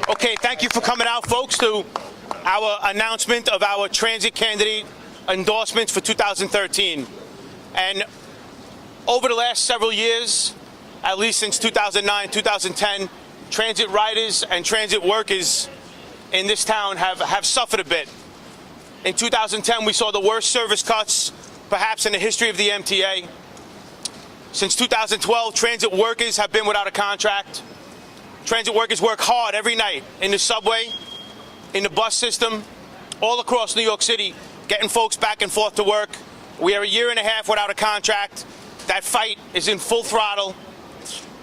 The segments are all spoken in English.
Okay, thank you for coming out, folks, to our announcement of our transit candidate endorsements for 2013. And over the last several years, at least since 2009, 2010, transit riders and transit workers in this town have suffered a bit. In 2010, we saw the worst service cuts, perhaps in the history of the MTA. Since 2012, transit workers have been without a contract. Transit workers work hard every night in the subway, in the bus system, all across New York City, getting folks back and forth to work. We are a year and a half without a contract. That fight is in full throttle.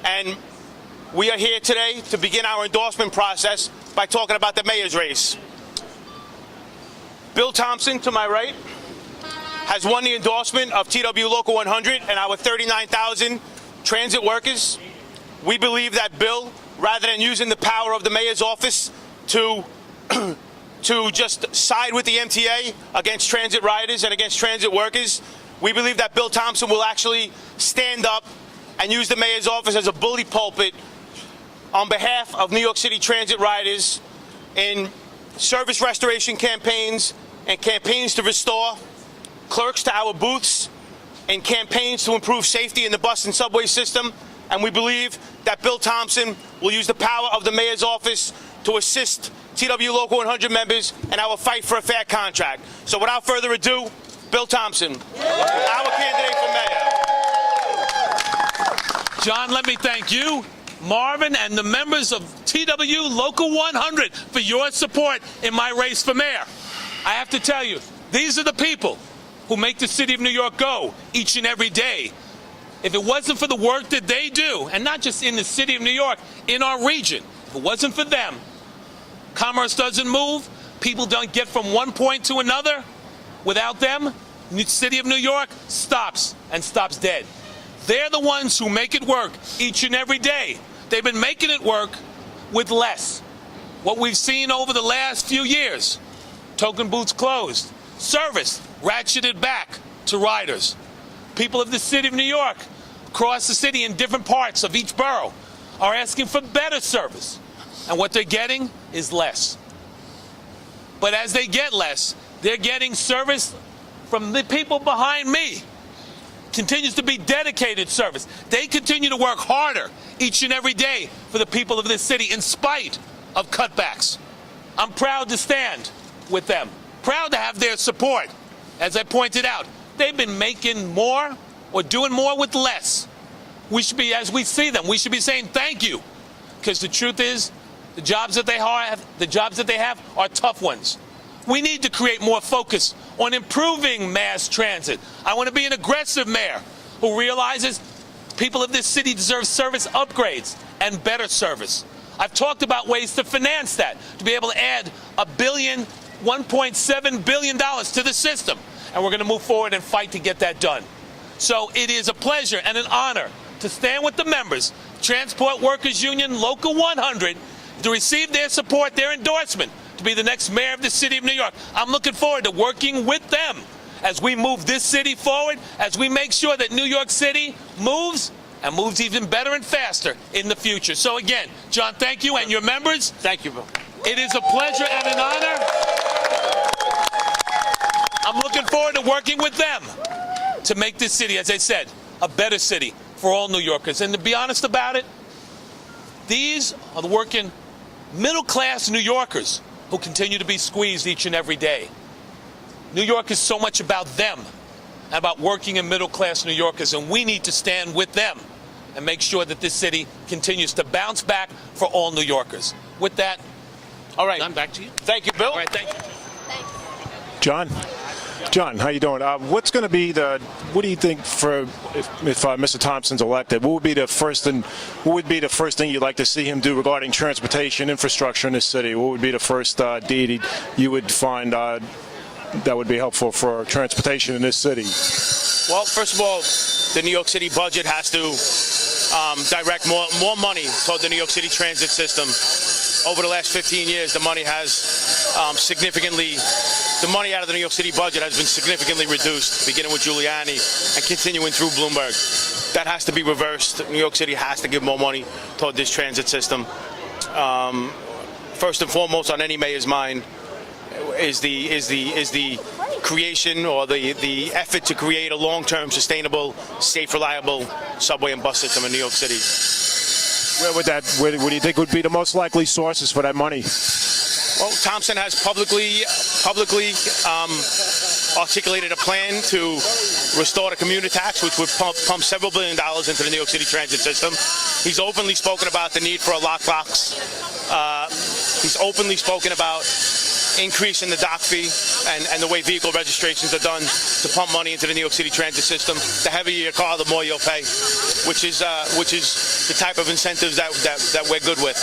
And we are here today to begin our endorsement process by talking about the mayor's race. Bill Thompson, to my right, has won the endorsement of TW Local 100 and our 39,000 transit workers. We believe that Bill, rather than using the power of the mayor's office to just side with the MTA against transit riders and against transit workers, we believe that Bill Thompson will actually stand up and use the mayor's office as a bully pulpit on behalf of New York City transit riders in service restoration campaigns and campaigns to restore clerks to our booths and campaigns to improve safety in the bus and subway system. And we believe that Bill Thompson will use the power of the mayor's office to assist TW Local 100 members in our fight for a fair contract. So without further ado, Bill Thompson, our candidate for mayor. John, let me thank you, Marvin, and the members of TW Local 100 for your support in my race for mayor. I have to tell you, these are the people who make the city of New York go each and every day. If it wasn't for the work that they do, and not just in the city of New York, in our region, if it wasn't for them, commerce doesn't move, people don't get from one point to another. Without them, the city of New York stops and stops dead. They're the ones who make it work each and every day. They've been making it work with less. What we've seen over the last few years, token booths closed, service ratcheted back to riders. People of the city of New York, across the city in different parts of each borough, are asking for better service. And what they're getting is less. But as they get less, they're getting service from the people behind me. Continues to be dedicated service. They continue to work harder each and every day for the people of this city in spite of cutbacks. I'm proud to stand with them, proud to have their support. As I pointed out, they've been making more or doing more with less. We should be, as we see them, we should be saying thank you, because the truth is, the jobs that they have are tough ones. We need to create more focus on improving mass transit. I want to be an aggressive mayor who realizes people of this city deserve service upgrades and better service. I've talked about ways to finance that, to be able to add $1.7 billion to the system. And we're going to move forward and fight to get that done. So it is a pleasure and an honor to stand with the members, Transport Workers Union Local 100, to receive their support, their endorsement, to be the next mayor of the city of New York. I'm looking forward to working with them as we move this city forward, as we make sure that New York City moves and moves even better and faster in the future. So again, John, thank you, and your members. Thank you, Bill. It is a pleasure and an honor. I'm looking forward to working with them to make this city, as I said, a better city for all New Yorkers. And to be honest about it, these are the working middle-class New Yorkers who continue to be squeezed each and every day. New York is so much about them and about working in middle-class New Yorkers, and we need to stand with them and make sure that this city continues to bounce back for all New Yorkers. With that, all right, I'm back to you. Thank you, Bill. All right, thank you. John, how you doing? What's going to be what do you think for if Mr. Thompson's elected? What would be the first thing you'd like to see him do regarding transportation infrastructure in this city? What would be the first deed you would find that would be helpful for transportation in this city? Well, first of all, the New York City budget has to direct more money toward the New York City transit system. Over the last 15 years, the money has the money out of the New York City budget has been significantly reduced, beginning with Giuliani and continuing through Bloomberg. That has to be reversed. New York City has to give more money toward this transit system. first and foremost on any mayor's mind is the creation or the effort to create a long-term, sustainable, safe, reliable subway and bus system in New York City. Where do you think would be the most likely sources for that money? Well, Thompson has publicly articulated a plan to restore the commuter tax, which would pump several $1 billion into the New York City transit system. He's openly spoken about the need for a lockbox. He's openly spoken about increasing the dock fee and the way vehicle registrations are done to pump money into the New York City transit system. The heavier your car, the more you'll pay, which is the type of incentives that we're good with.